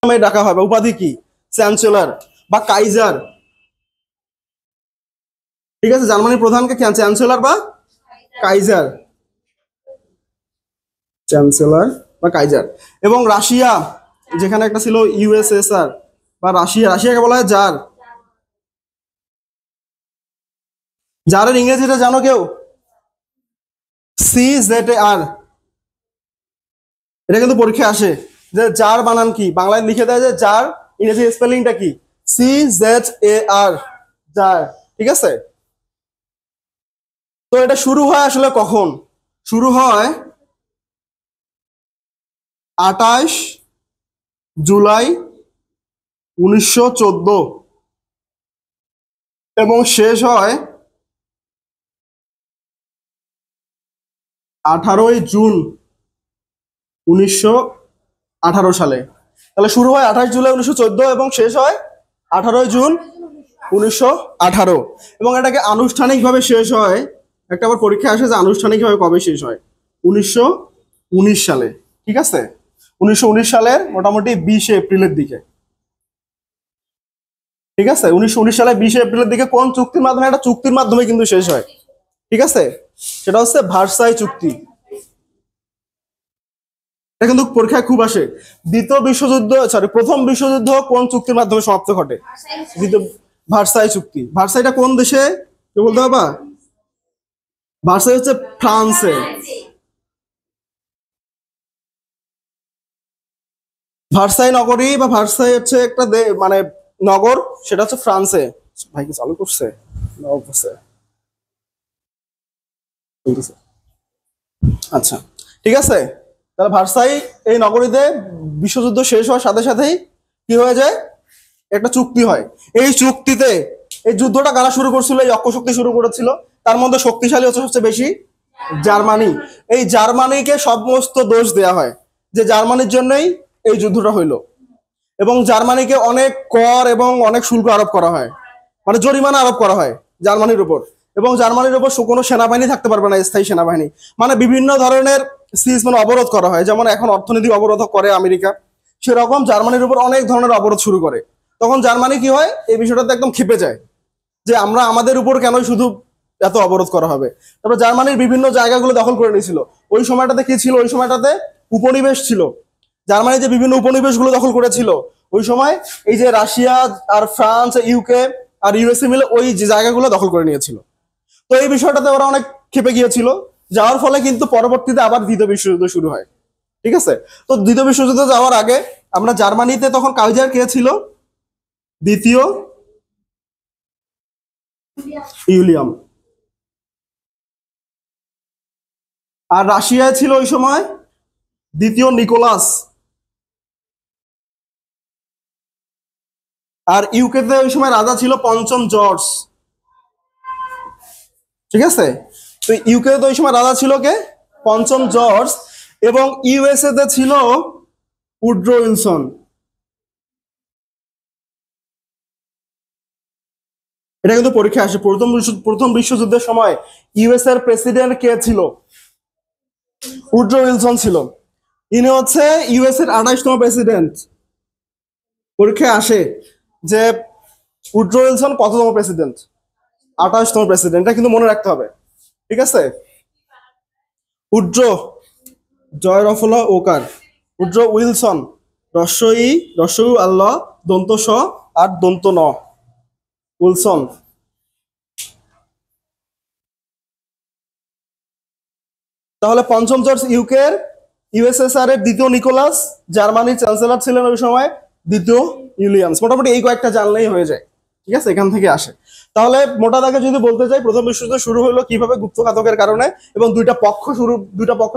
নামে ডাকা হয় বা উপাধি কি? চ্যান্সেলর বা কাইজার। ঠিক আছে, জার্মানির প্রধানকে চ্যান্সেলর বা কাইজার, চ্যান্সেলর বা কাইজার। এবং রাশিয়া যেখানে একটা ছিল ইউএসএসআর বা রাশিয়াকে বলা হয় জার। জারের ইংরেজিটা জানো কেউ? CZAR। এটা কিন্তু পরীক্ষায় আসে যে জার বানান কি, বাংলায় লিখে দেয় যে জার, ইংরেজি স্পেলিংটা কি? CZAR, czar. ঠিক আছে, তো এটা শুরু হয় আসলে কখন? শুরু হয় 28 জুলাই 1914 এবং শেষ হয় 18 জুন 1918 সালে। তাহলে শুরু হয় 28 জুলাই 1914 এবং শেষ হয় 18 জুন 1918। এবং এটাকে আনুষ্ঠানিকভাবে শেষ হয়, একটা আবার পরীক্ষা আসে যে আনুষ্ঠানিকভাবে কবে শেষ হয়? 1919 সালে। ঠিক আছে, 1919 সালের মোটামুটি 20 এপ্রিলের দিকে। ঠিক আছে, 1919 সালের 20 এপ্রিলের দিকে কোন চুক্তির মাধ্যমে? একটা চুক্তির মাধ্যমে কিন্তু শেষ হয়। ঠিক আছে, সেটা হচ্ছে ভার্সাই চুক্তি। এটা কিন্তু পরীক্ষায় খুব আসে। প্রথম বিশ্বযুদ্ধ কোন চুক্তির মাধ্যমে সমাপ্ত ঘটে? দ্বিতীয় ভার্সাই চুক্তি। ভার্সাইটা কোন দেশে কেউ বলতে পারবা? ভার্সাই হচ্ছে ফ্রান্সে। ভার্সাই নগরী বা ভার্সাই হচ্ছে একটা মানে নগর, সেটা হচ্ছে ফ্রান্সে। ভাই কি চালু করছে? আচ্ছা, ঠিক আছে। তাহলে ভার্সাই এই নগরীতে বিশ্বযুদ্ধ শেষ হওয়ার সাথে সাথেই কি হয়ে যায়? একটা চুক্তি হয়। এই চুক্তিতে এই যুদ্ধটা কারা শুরু করছিল? এই অক্ষশক্তি শুরু করেছিল। তার মধ্যে শক্তিশালী হচ্ছে সবচেয়ে বেশি জার্মানি। এই জার্মানিকে সমস্ত দোষ দেয়া হয় যে জার্মানির জন্যই এই যুদ্ধটা হইলো। এবং জার্মানিকে অনেক কর এবং অনেক শুল্ক আরোপ করা হয়, মানে জরিমানা আরোপ করা হয় জার্মানির উপর। এবং জার্মানির উপর কোনো সেনাবাহিনী থাকতে পারবে না, স্থায়ী সেনাবাহিনী। মানে বিভিন্ন ধরনের সিজ, মানে অবরোধ করা হয়। যেমন এখন অর্থনৈতিক অবরোধ করে আমেরিকা, সেরকম জার্মানির উপর অনেক ধরনের অবরোধ শুরু করে। তখন জার্মানি কি হয়, এই বিষয়টাতে একদম ক্ষেপে যায় যে আমরা আমাদের উপর কেন শুধু এত অবরোধ করা হবে। তারপর জার্মানির বিভিন্ন জায়গাগুলো দখল করে নিয়েছিল। ওই সময়টাতে কি ছিল? ওই সময়টাতে উপনিবেশ ছিল। জার্মানি যে বিভিন্ন উপনিবেশগুলো দখল করেছিল ওই সময়, এই যে রাশিয়া আর ফ্রান্স, ইউকে আর ইউএসএ মিলে ওই যে জায়গাগুলো দখল করে নিয়েছিল। তো এই বিষয়টাতে ওরা অনেক ক্ষেপে গিয়েছিল, যাওয়ার ফলে কিন্তু পরবর্তীতে আবার দ্বিতীয় বিশ্বযুদ্ধ শুরু হয়। ঠিক আছে, তো দ্বিতীয় বিশ্বযুদ্ধ যাওয়ার আগে আমরা জার্মানিতে তখন কাইজার কে ছিল? দ্বিতীয় ইউলিয়াম। আর রাশিয়ায় ছিল ওই সময় দ্বিতীয় নিকোলাস। আর ইউকেতে ওই সময় রাজা ছিল পঞ্চম জর্জ। ঠিক আছে, তো ইউকে তো ওই সময় রাজা ছিল কে? পঞ্চম জর্জ। এবং ইউএসএ তে ছিল উড্রো উইলসন। এটা কিন্তু পরীক্ষা আসে। প্রথম বিশ্বযুদ্ধের সময় ইউএস এর প্রেসিডেন্ট কে ছিল? উড্রো উইলসন ছিল। ইনি হচ্ছে ইউএস এর 28তম প্রেসিডেন্ট। পরীক্ষায় আসে যে উড্রো উইলসন কততম প্রেসিডেন্ট? 28তম প্রেসিডেন্ট। এটা কিন্তু মনে রাখতে হবে। ঠিক আছে, উড্রো, জয় রফলা ওকার, উড্রো উইলসন, রস্বই, রস্বই আল্লাহ, দন্ত স আর দন্ত ন, উইলসন। তাহলে পঞ্চম জর্জ ইউকের, ইউএসএসআর এর দ্বিতীয় নিকোলাস, জার্মানির চ্যান্সেলর ছিলেন ওই সময় দ্বিতীয় উইলিয়ামস। মোটামুটি এই কয়েকটা জানলেই হয়ে যায়। ঠিক আছে, এখান থেকে আসে। তাহলে মোটা দাগে যদি বলতে চাই, প্রথম বিশ্বযুদ্ধ শুরু হলো কিভাবে? গুপ্তঘাতকের কারণে। এবং দুইটা পক্ষ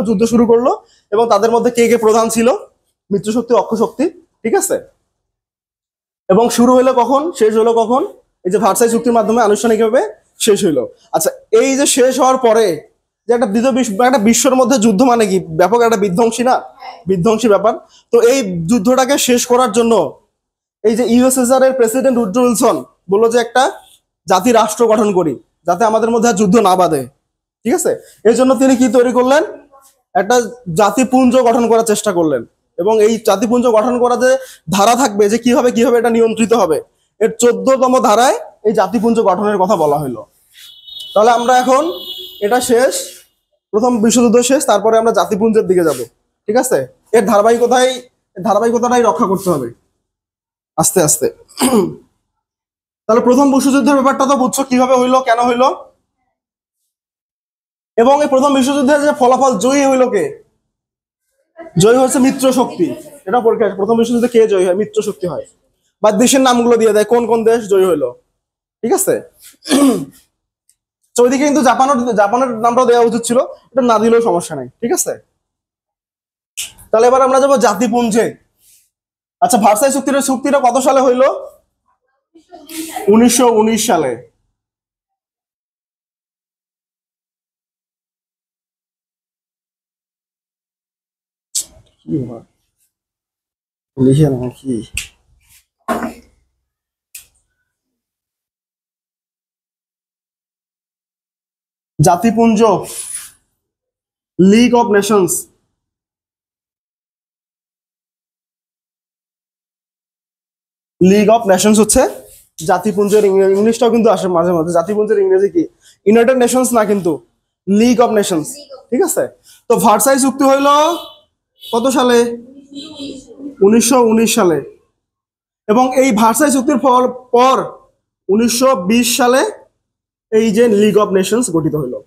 যুদ্ধ শুরু করলো। এবং তাদের মধ্যে কে কে প্রধান ছিল? মিত্রশক্তি, অক্ষশক্তি। ঠিক আছে, এবং শুরু হলো কখন, শেষ হলো কখন? এই যে ভার্সাই চুক্তির মাধ্যমে আনুষ্ঠানিকভাবে শেষ হইলো। আচ্ছা, এই যে শেষ হওয়ার পরে যে একটা একটা বিশ্বের মধ্যে যুদ্ধ মানে কি? ব্যাপক একটা বিধ্বংসী না? বিধ্বংসী ব্যাপার। তো এই যুদ্ধটাকে শেষ করার জন্য এই যে ইউএসএসআর এর প্রেসিডেন্ট উড্রো উইলসন বললো যে একটা জাতি রাষ্ট্র গঠন করি, যাতে আমাদের মধ্যে যুদ্ধ না বাঁধে। ঠিক আছে, এই জন্য তিনি কি তৈরি করলেন? একটা জাতিপুঞ্জ গঠন করার চেষ্টা করলেন। এবং এই জাতিপুঞ্জ গঠন করা যে ধারা থাকবে যে কিভাবে কিভাবে এটা নিয়ন্ত্রিত হবে, এর 14তম ধারায় এই জাতিপুঞ্জ গঠনের কথা বলা হলো। তাহলে আমরা এখন এটা শেষ, প্রথম বিশ্বযুদ্ধ শেষ, তারপরে আমরা জাতিপুঞ্জের দিকে যাব। ঠিক আছে, এর ধারাবাহিকতাটাই রক্ষা করতে হবে আস্তে আস্তে। তাহলে প্রথম বিশ্বযুদ্ধের ব্যাপারটা তো বুঝছো কিভাবে হইলো, কেন হইলো, এবং এই প্রথম বিশ্বযুদ্ধের যে ফলাফল জয়ী হইলো কে? জয়ী হচ্ছে মিত্র শক্তি। এটা পরীক্ষা, প্রথম বিশ্বযুদ্ধে কে জয়ী হয়? মিত্র শক্তি হয়। বা দেশের নামগুলো দিয়ে দেয় কোন কোন দেশ জয়ী হইলো। ঠিক আছে, তো ওইদিকে কিন্তু জাপানের নামটা দেওয়া উচিত ছিল, এটা না দিলেও সমস্যা নাই। ঠিক আছে, তাহলে এবার আমরা যাবো জাতিপুঞ্জে। আচ্ছা, ভার্সাই চুক্তিটা কত সালে হইলো? 1919 সালে। লিখে না কি জাতিপুঞ্জ, league of nations. League of nations হচ্ছে জাতিপুঞ্জের ইংলিশটাও কিন্তু আসে মাঝে মাঝে। জাতিপুঞ্জের ইংরেজি কি? ইউনাইটেড নেশনস না, কিন্তু লিগ অফ নেশনস। ঠিক আছে, তো ভার্সাই চুক্তি হইলো কত সালে? 1919 সালে। এবং এই ভার্সাই চুক্তির পর 1920 সালে এই যে লিগ অফ নেশনস গঠিত হইলো।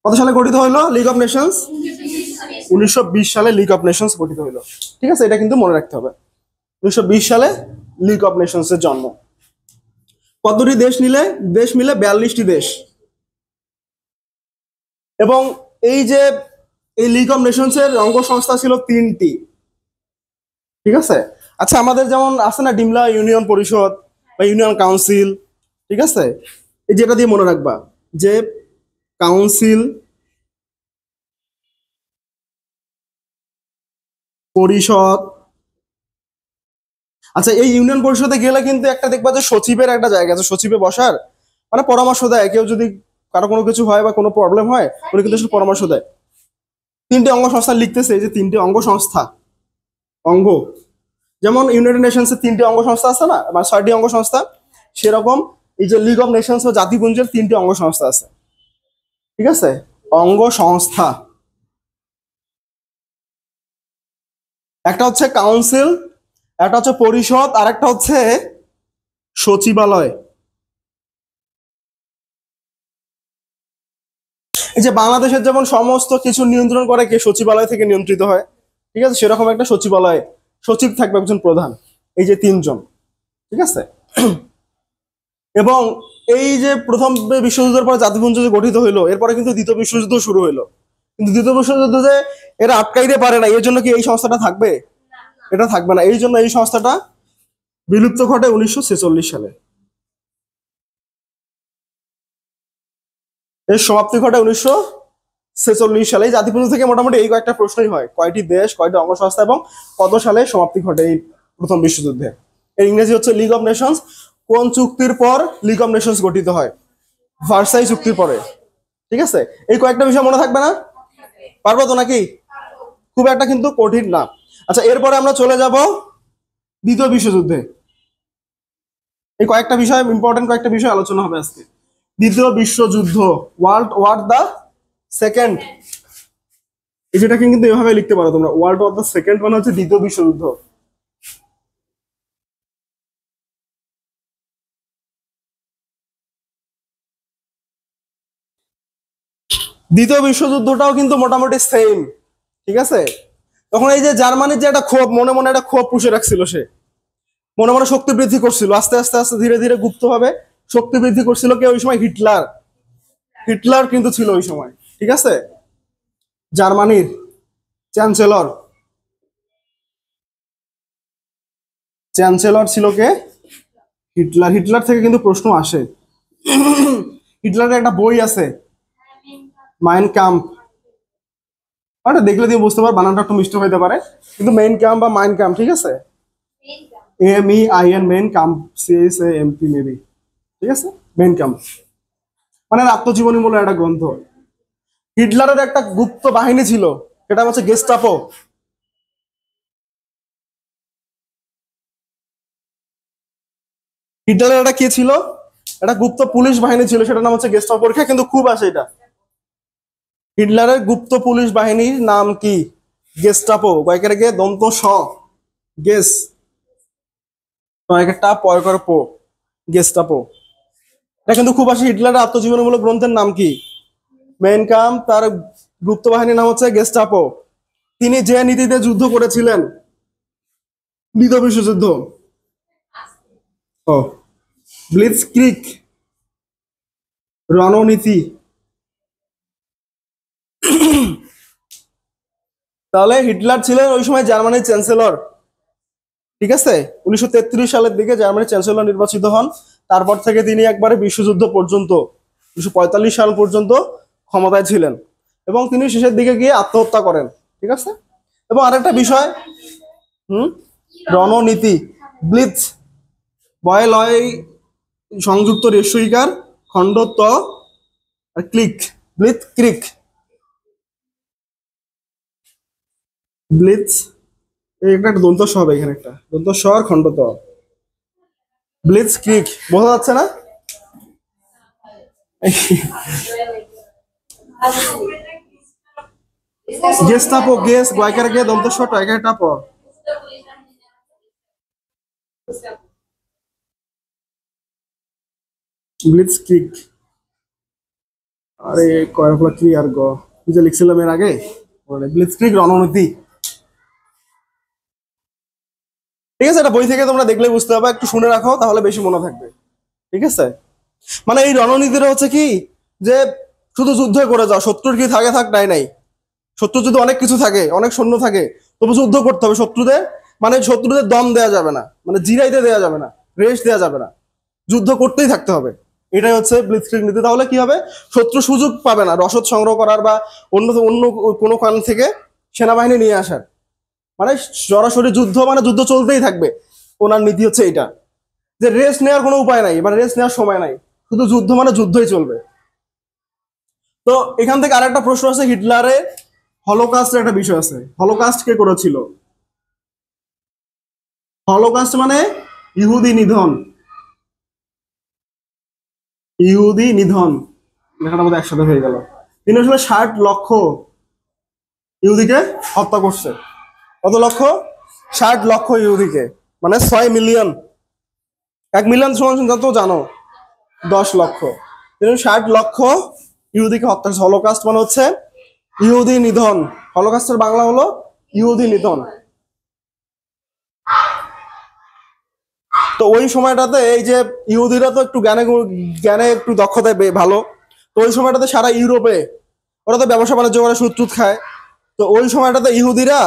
কত সালে গঠিত হইলো লিগ অফ নেশনস? 1920 সালে লিগ অফ নেশনস গঠিত হইলো। ঠিক আছে, এটা কিন্তু মনে রাখতে হবে। 1920 সালে লিগ অফ নেশনস এর জন্ম। কতটি দেশ মিলে 42টি দেশ। এবং এই যে এই লিগ অফ নেশনস এর অঙ্গ সংস্থা ছিল 3টি। ঠিক আছে, আচ্ছা আমাদের যেমন আছে না ডিমলা ইউনিয়ন পরিষদ বা ইউনিয়ন কাউন্সিল। ঠিক আছে, এই যেটা দিয়ে মনে রাখবা যে কাউন্সিল, পরিষদ। আচ্ছা, এই ইউনিয়ন পরিষদে গেলে কিন্তু একটা দেখবা যে সচিবের একটা জায়গা আছে, সচিবে বসার মানে পরামর্শ দেয়। কেউ যদি কারো কোনো কিছু হয় বা কোনো প্রবলেম হয়, উনি কিন্তু পরামর্শ দেয়। 3টি অঙ্গ সংস্থা লিখতেছে, এই যে 3টি অঙ্গ সংস্থা, অঙ্গ যেমন ইউনাইটেড নেশনস এর 3টি অঙ্গ সংস্থা আছে না, বা 6টি অঙ্গ সংস্থা, সেরকম এই যে লিগ অফ নেশনস ও জাতিপুঞ্জের 3টি অঙ্গ সংস্থা আছে। ঠিক আছে, অঙ্গ সংস্থা, একটা হচ্ছে কাউন্সিল, একটা হচ্ছে পরিষদ, আর একটা হচ্ছে সচিবালয়। এই যে বাংলাদেশের যেমন সমস্ত কিছু নিয়ন্ত্রণ করে কে? সচিবালয় থেকে নিয়ন্ত্রিত হয়। ঠিক আছে, সেরকম একটা সচিবালয়, সচিব থাকবে একজন প্রধান, এই যে 3জন। ঠিক আছে, এবং এই যে প্রথম বিশ্বযুদ্ধের পর জাতিপুঞ্জ যে গঠিত হইলো, এরপরে কিন্তু দ্বিতীয় বিশ্বযুদ্ধ শুরু হইলো। কিন্তু দ্বিতীয় বিশ্বযুদ্ধ যে এরা আটকাইতে পারে না, এর জন্য কি এই সংস্থাটা থাকবে? এটা থাকবে না। এই জন্য এই সংস্থাটা বিলুপ্ত ঘটে 1946 সালে। এর সমাপ্তি ঘটে 1946 সালে। এই জাতিপুঞ্জ থেকে মোটামুটি এই কয়েকটা প্রশ্নই হয়, কয়টি দেশ, কয়টি অঙ্গ সংস্থা এবং কত সালে সমাপ্তি ঘটে এই প্রথম বিশ্বযুদ্ধে। এর ইংরেজি হচ্ছে লিগ অফ নেশনস। কোন চুক্তির পর লিগ অফ নেশনস গঠিত হয়? ভার্সাই চুক্তির পরে। ঠিক আছে, এই কয়েকটা বিষয় মনে থাকবে না? পারবো তো নাকি? খুব একটা কিন্তু কঠিন না। আচ্ছা, এরপরে আমরা চলে যাব দ্বিতীয় বিশ্বযুদ্ধে। এই কয়েকটা বিষয় ইম্পর্টেন্ট, কয়েকটা বিষয় আলোচনা হবে আজকে। দ্বিতীয় বিশ্বযুদ্ধ, ওয়ার্ল্ড ওয়ার দ্য সেকেন্ড। এই যেটাকে কিন্তু এভাবে লিখতে পারো তোমরা, ওয়ার্ল্ড ওয়ার দ্য সেকেন্ড মানে হচ্ছে দ্বিতীয় বিশ্বযুদ্ধ। দ্বিতীয় বিশ্বযুদ্ধটাও কিন্তু মোটামুটি সেম। ঠিক আছে, তখন এই যে জার্মানির যে একটা ক্ষোভ, মনে মনে একটা ক্ষোভ পুষে রাখছিল, সে মনে মনে শক্তি বৃদ্ধি করছিল, আস্তে আস্তে আস্তে ধীরে ধীরে গুপ্তভাবে শক্তি বৃদ্ধি করছিল। কে ওই সময়? হিটলার। হিটলার কিন্তু ছিল ওই সময়। ঠিক আছে, জার্মানির চ্যান্সেলর। চ্যান্সেলর ছিল কে? হিটলার। হিটলার থেকে কিন্তু প্রশ্ন আসে। হিটলারের একটা বই আছে, মাইন কাম্প। ওটা দেখলে দিয়ে বুঝতে পার, বানানটা একটু মিষ্টি হইতে পারে, কিন্তু মেইন ক্যাম্প বা মাইন ক্যাম্প। ঠিক আছে, MEIN, main camp, CAMP maybe. ঠিক আছে, মেইন ক্যাম্প মানে আত্মজীবনীমূলক একটা গ্রন্থ। হিটলারের একটা গুপ্ত বাহিনী ছিল, সেটা হচ্ছে গেস্টাপো। হিটলারের এটা কি ছিল, একটা গুপ্ত পুলিশ বাহিনী ছিল, সেটার নাম হচ্ছে গেস্টাপো। পরীক্ষা কিন্তু খুব আসে এটা। হিটলারের গুপ্ত পুলিশ বাহিনীর নাম কি? গেস্টাপো। কয়েকের গে দন্ত স, গেস, কয়েকটা পয় করে পো, গেস্টাপো। এটা কিন্তু খুব আসে। হিটলারের আত্মজীবনীমূলক গ্রন্থের নাম কি? মেইন কাম। তার গুপ্ত বাহিনীর নাম হচ্ছে গেস্টাপো। তিনি যে নীতিতে যুদ্ধ করেছিলেন, দ্বিতীয় বিশ্বযুদ্ধ, ও ব্লিটজক্রিগ রণনীতি। তাহলে হিটলার ছিলেন ওই সময় জার্মানির চ্যান্সেলর। ঠিক আছে, 1933 সালের দিকে জার্মানির চ্যান্সেলর নির্বাচিত হন। তারপর থেকে তিনি একবারে বিশ্বযুদ্ধ পর্যন্ত 1945 সাল পর্যন্ত ক্ষমতায় ছিলেন, এবং তিনি শেষের দিকে গিয়ে আত্মহত্যা করেন। ঠিক আছে। এবং আরেকটা বিষয়, হুম, রণনীতি, ব্লিটজ, বয়লয় সংযুক্ত রেশইকার, খণ্ড ত, আর ক্লিক, ব্লিথ ক্রিক, ব্লিটজ। এই একটা দন্ত স হবে এখানে, একটা দন্ত স আর খণ্ড ত, ব্লিটজ ক্রিক। বোঝা যাচ্ছে না? গেস্টাপো, গেস গয়কার গে দন্ত স টয়কার টা প, ব্লিটজ ক্রিক। আরে কয়লা কি আর গ, কি যে লিখছিলাম এর আগে, ব্লিটজ ক্রিক রণনীতি। ঠিক আছে, এটা বই থেকে তোমরা দেখলে বুঝতে পারবে, একটু শুনে রাখো তাহলে বেশি মনে থাকবে। ঠিক আছে। মানে এই রণনীতিটা হচ্ছে কি, যে শুধু যুদ্ধ করে যাও, শত্রুর কি থাকে থাক নাই নাই, শত্রু যদি অনেক কিছু থাকে, অনেক সৈন্য থাকে, তবু যুদ্ধ করতে হবে শত্রুদের। মানে শত্রুদের দম দেওয়া যাবে না, মানে জিরাইতে দেওয়া যাবে না, রেস্ট দেওয়া যাবে না, যুদ্ধ করতেই থাকতে হবে। এটাই হচ্ছে ব্লিটজক্রিগ নীতি। তাহলে কি হবে, শত্রু সুযোগ পাবে না রসদ সংগ্রহ করার বা অন্য অন্য কোনো কারণ থেকে সেনাবাহিনী নিয়ে আসার। মানে সরাসরি যুদ্ধ, মানে যুদ্ধ চলতেই থাকবে। ওনার নীতি হচ্ছে এটা, যে রেস্ট নেওয়ার কোনো উপায় নাই, মানে রেস্ট নেওয়ার সময় নাই, শুধু যুদ্ধ মানে যুদ্ধই চলবে। তো এখান থেকে আরেকটা প্রশ্ন আছে, হিটলারের হলোকাস্টের একটা বিষয় আছে। হলোকাস্ট কে করেছিল? হলোকাস্ট মানে ইহুদি নিধন, ইহুদি নিধন, লেখাটা আমাদের একসাথে হয়ে গেল। তিনি আসলে 60 লক্ষ ইহুদিকে হত্যা করছে। কত লক্ষ? 60 লক্ষ ইহুদিকে, মানে 6 মিলিয়ন। 1 মিলিয়ন সমান তো জানো 10 লক্ষ। তিনি 60 লক্ষ ইহুদিকে হত্যা করছে। হলোকাস্ট মানে হচ্ছে ইহুদি নিধন। হলোকাস্টের বাংলা হলো ইহুদি নিধন। তো ওই সময়টাতে এই যে ইহুদিরা তো একটু জ্ঞানে জ্ঞানে একটু দক্ষতায় ভালো। তো ওই সময়টাতে সারা ইউরোপে ওরা তো ব্যবসা বাণিজ্য করে, সুদ টুদ খায়। তো ওই সময়টাতে ইহুদিরা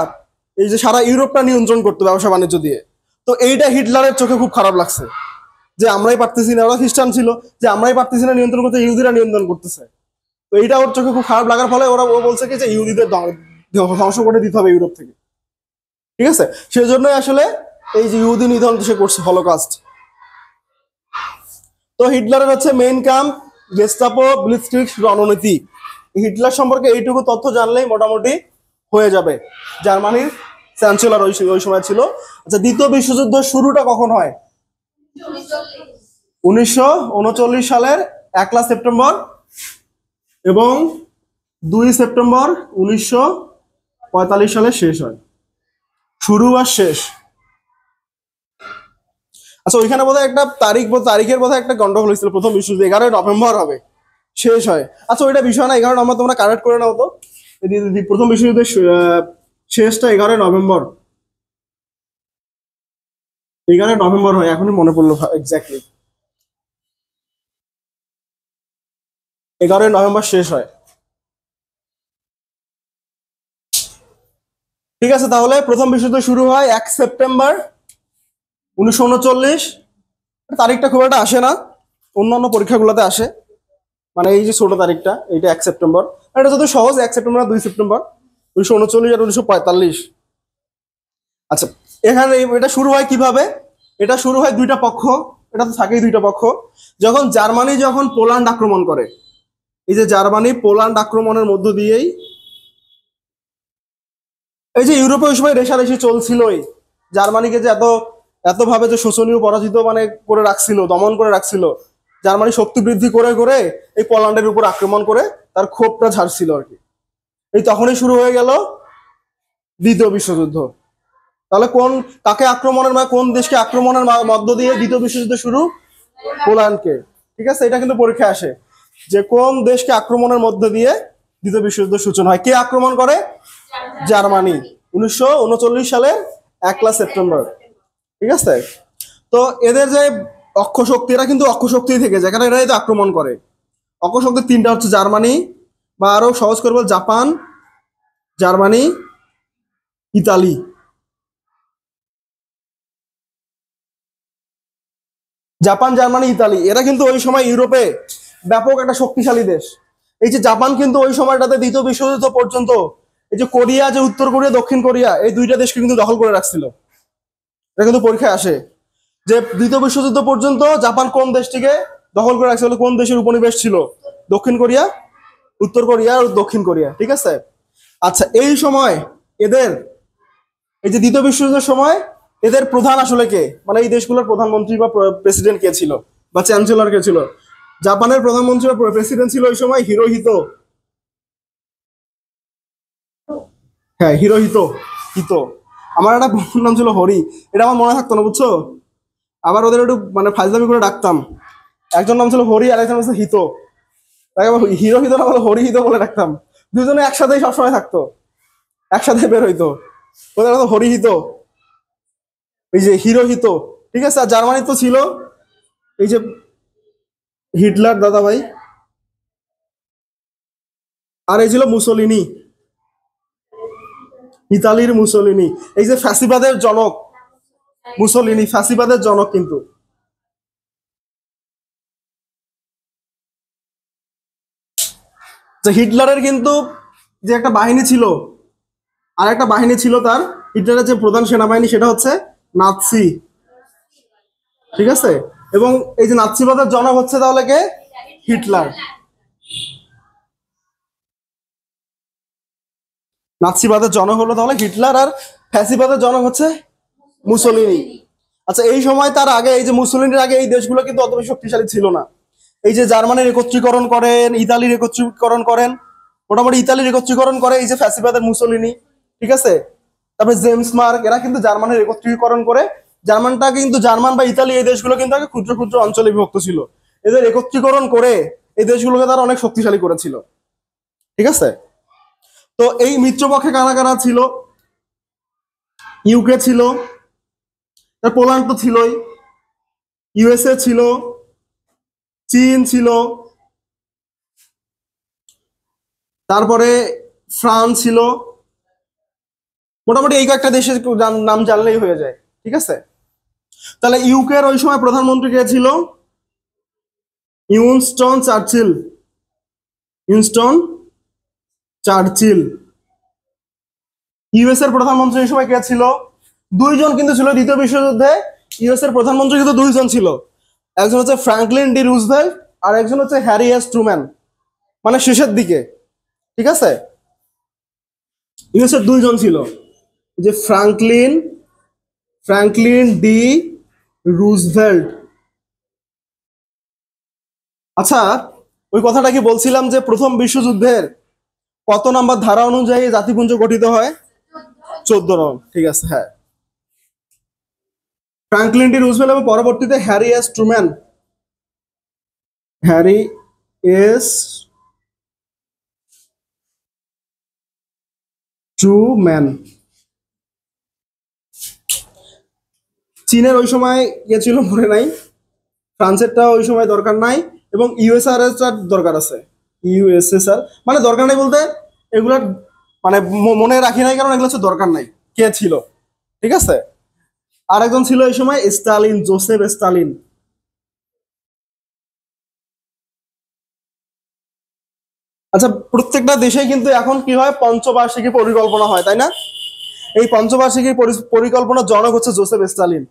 এই যে সারা ইউরোপটা নিয়ন্ত্রণ করতো ব্যবসা বাণিজ্য দিয়ে। তো এইটা হিটলারের চোখে খুব খারাপ লাগছে, যে আমরাই পারতেছি না, ওরা খ্রিস্টান ছিল, যে আমরাই পারতেছি না নিয়ন্ত্রণ করতে, ইহুদিরা নিয়ন্ত্রণ করতেছে। তো এইটা ওর চোখে খুব খারাপ লাগার ফলে ও বলছে কি, যে ইহুদিদের ধ্বংস করে দিতে হবে ইউরোপ থেকে। ঠিক আছে, সেই জন্যই আসলে এই যে ইহুদি নিধন সে করছে, হলোকাস্ট। তো হিটলারের হচ্ছে মেইন কাম গেস্টাপো, ব্লিটজক্রিগ রণনীতি। হিটলার সম্পর্কে এইটুকু তথ্য জানলেই মোটামুটি হয়ে যাবে। জার্মানির চ্যান্সেলর ওই ওই সময় ছিল। আচ্ছা, দ্বিতীয় বিশ্বযুদ্ধ শুরুটা কখন হয়? 1939 সালের 1 সেপ্টেম্বর এবং 2 সেপ্টেম্বর 1945 সালে শেষ হয়। শুরু আর শেষ। আচ্ছা, ওইখানে বোধহয় একটা তারিখের বোধহয় একটা গন্ডগোল হয়েছিল। প্রথম বিশ্বযুদ্ধ 11 নভেম্বর হবে, শেষ হয়। আচ্ছা, ওইটা বিষয় না, 11 নম্বর তোমরা কারেক্ট করে নাও তো। প্রথম বিশ্বযুদ্ধের শেষটা 11 নভেম্বর। 11 নভেম্বর হয়, এখনই মনে পড়লো এক্স্যাক্টলি। 11 নভেম্বর শেষ হয়। ঠিক আছে, তাহলে প্রথম বিশ্বযুদ্ধ শুরু হয় 1 সেপ্টেম্বর 1939। তারিখটা খুব একটা আসে না, অন্যান্য পরীক্ষাগুলোতে আসে। মানে এই যে ছোট তারিখটা, এইটা 1 সেপ্টেম্বর। এটা যত সহজ, 1 সেপ্টেম্বর আর 2 সেপ্টেম্বর 1939 আর 1945। আচ্ছা, এখানে এটা শুরু হয় কিভাবে? এটা শুরু হয় দুইটা পক্ষ, এটা তো থাকেই দুইটা পক্ষ। যখন জার্মানি যখন পোল্যান্ড আক্রমণ করে, এই যে জার্মানি পোল্যান্ড আক্রমণের মধ্য দিয়েই এই যে ইউরোপে ওই সময় রেষারেষি চলছিলই, জার্মানিকে যে এত এতভাবে যে শোষণীয় পরাজিত মানে করে রাখছিল, দমন করে রাখছিল, জার্মানি শক্তি বৃদ্ধি করে করে এই পোল্যান্ডের উপর আক্রমণ করে তার ক্ষোভটা ঝাড়ছিল আর কি। এই তখনই শুরু হয়ে গেল দ্বিতীয় বিশ্বযুদ্ধ। তাহলে কাকে আক্রমণের কোন দেশকে আক্রমণের মধ্য দিয়ে দ্বিতীয় বিশ্বযুদ্ধ শুরু? পোল্যান্ডকে। ঠিক আছে, এটা কিন্তু পরীক্ষা আসে যে কোন দেশকে আক্রমণের মধ্যে দিয়ে দ্বিতীয় বিশ্বযুদ্ধ সূচনা হয়। কে আক্রমণ করে? জার্মানি, 1939 সালের 1 সেপ্টেম্বর। ঠিক আছে, তো এদের যে অক্ষ শক্তি, এরা কিন্তু অক্ষ শক্তি থেকে যায়, কারণ এরাই তো আক্রমণ করে। অক্ষ শক্তি তিনটা হচ্ছে জার্মানি, বা আরো সহজ করে বল Japan, Germany, Italy. Japan, Germany, Italy এরা কিন্তু ওই সময় ইউরোপে ব্যাপক একটা শক্তিশালী দেশ। এই যে জাপান কিন্তু ওই সময়টাতে দ্বিতীয় বিশ্বযুদ্ধ পর্যন্ত এই যে কোরিয়া, যে উত্তর কোরিয়া দক্ষিণ কোরিয়া, এই দুইটা দেশকে কিন্তু দখল করে রাখছিল। এটা কিন্তু পরীক্ষায় আসে যে দ্বিতীয় বিশ্বযুদ্ধ পর্যন্ত জাপান কোন দেশটিকে দখল করে রাখছিল, কোন দেশের উপনিবেশ ছিল? দক্ষিণ কোরিয়া, উত্তর কোরিয়া আর দক্ষিণ কোরিয়া। ঠিক আছে, আচ্ছা এই সময় এদের এই যে দ্বিতীয় বিশ্বযুদ্ধের সময় এদের প্রধান আসলে কে, মানে এই দেশগুলোর প্রধানমন্ত্রী বা প্রেসিডেন্ট কে ছিল, বা চ্যান্সেলর কে ছিল? জাপানের প্রধানমন্ত্রী বা প্রেসিডেন্ট ছিল ওই সময় হিরোহিতো। হ্যাঁ, হিরোহিতো। হিতো। আমার একটা বন্ধুর নাম ছিল হরি, এটা আমার মনে থাকতো না, বুঝছো? আবার ওদের একটু মানে ফাজলামি করে ডাকতাম। একজন নাম ছিল হরি আর একজন নাম ছিল হিতো, তাকে আবার হিরোহিতো না বলে হরি হিতো বলে ডাকতাম। দুজনে একসাথেই সবসময় থাকতো, একসাথে বের হইতো, ওদের নাম হরিহিত, এই যে হিরোহিত। ঠিক আছে, আর জার্মানি তো ছিল এই যে হিটলার দাদা ভাই, আর এই ছিল মুসোলিনি, ইতালির মুসোলিনি, এই যে ফ্যাসিবাদের জনক। মুসোলিনি ফ্যাসিবাদের জনক কিন্তু। যে হিটলারের কিন্তু যে একটা বাহিনী ছিল, আর একটা বাহিনী ছিল তার, হিটলারের যে প্রধান সেনাবাহিনী সেটা হচ্ছে নাৎসি। ঠিক আছে, এবং এই যে নাৎসিবাদের জনক হচ্ছে তাহলে কে? হিটলার। নাৎসিবাদের জনক হলো তাহলে হিটলার, আর ফ্যাসিবাদের জনক হচ্ছে মুসোলিনি। আচ্ছা এই সময় তার আগে, এই যে মুসোলিনির আগে এই দেশগুলো কিন্তু অত বেশি শক্তিশালী ছিল না। এই যে জার্মানির একত্রীকরণ করেন, ইতালির একত্রীকরণ করেন, মোটামুটি ইতালির একত্রীকরণ করে এই যে ফ্যাসিবাদের মুসোলিনি। ঠিক আছে, তারপরে জেমস মার্ক, এরা কিন্তু জার্মানির একত্রীকরণ করে। জার্মানটা কিন্তু, জার্মান বা ইতালি এই দেশগুলো কিন্তু আগে ক্ষুদ্র ক্ষুদ্র অঞ্চলে বিভক্ত ছিল। এদের একত্রীকরণ করে এই দেশগুলোকে তারা অনেক শক্তিশালী করেছিল। ঠিক আছে, তো এই মিত্রপক্ষে কারা কারা ছিল? ইউকে ছিল, পোল্যান্ড তো ছিলই, ইউএসএ ছিল, চীন ছিল, তারপরে ফ্রান্স ছিল। মোটামুটি এই কয়েকটা দেশের নাম জানলেই হয়ে যায়। ঠিক আছে, তাহলে ইউকের ওই সময় প্রধানমন্ত্রী কে ছিল? Winston Churchill. Winston Churchill. US এর প্রধানমন্ত্রী এই সময় কে ছিল? দুইজন কিন্তু ছিল দ্বিতীয় বিশ্বযুদ্ধে। ইউএস এর প্রধানমন্ত্রী কিন্তু দুইজন ছিল, একজন হচ্ছে ফ্র্যাঙ্কলিন ডি রুজভেল্ট, আর একজন হচ্ছে হ্যারি এস ট্রুম্যান, মানে শেষের দিকে। ঠিক আছে, ইউএস এর দুইজন ছিল, যে ফ্র্যাঙ্কলিন ফ্র্যাঙ্কলিন ডি রুজভেল্ট। আচ্ছা ওই কথাটা কি বলছিলাম যে প্রথম বিশ্বযুদ্ধের কত নাম্বার ধারা অনুযায়ী জাতিপুঞ্জ গঠিত হয়? 14 নং। ঠিক আছে, হ্যাঁ, ফ্র্যাঙ্কলিন ডি রুজভেল্ট এবং পরবর্তীতে Harry S Truman. Harry S Truman. চীনের ওই সময় ছিল মনে নাই, ফ্রান্সেরটা ওই সময় দরকার নাই, এবং ইউএসআর দরকার আছে। ইউএসএসআর মানে দরকার নাই বলতে এগুলার মানে মনে রাখি নাই, কারণ এগুলো হচ্ছে দরকার নাই কে ছিল। ঠিক আছে, আরেকজন ছিল এই সময় স্টালিন, জোসেফ স্টালিন। আচ্ছা প্রত্যেকটা দেশে কিন্তু এখন কি হয়, পঞ্চবার্ষিকী পরিকল্পনা হয়, তাই না? এই পঞ্চবার্ষিকী পরিকল্পনার জনক হচ্ছে জোসেফ স্টালিন।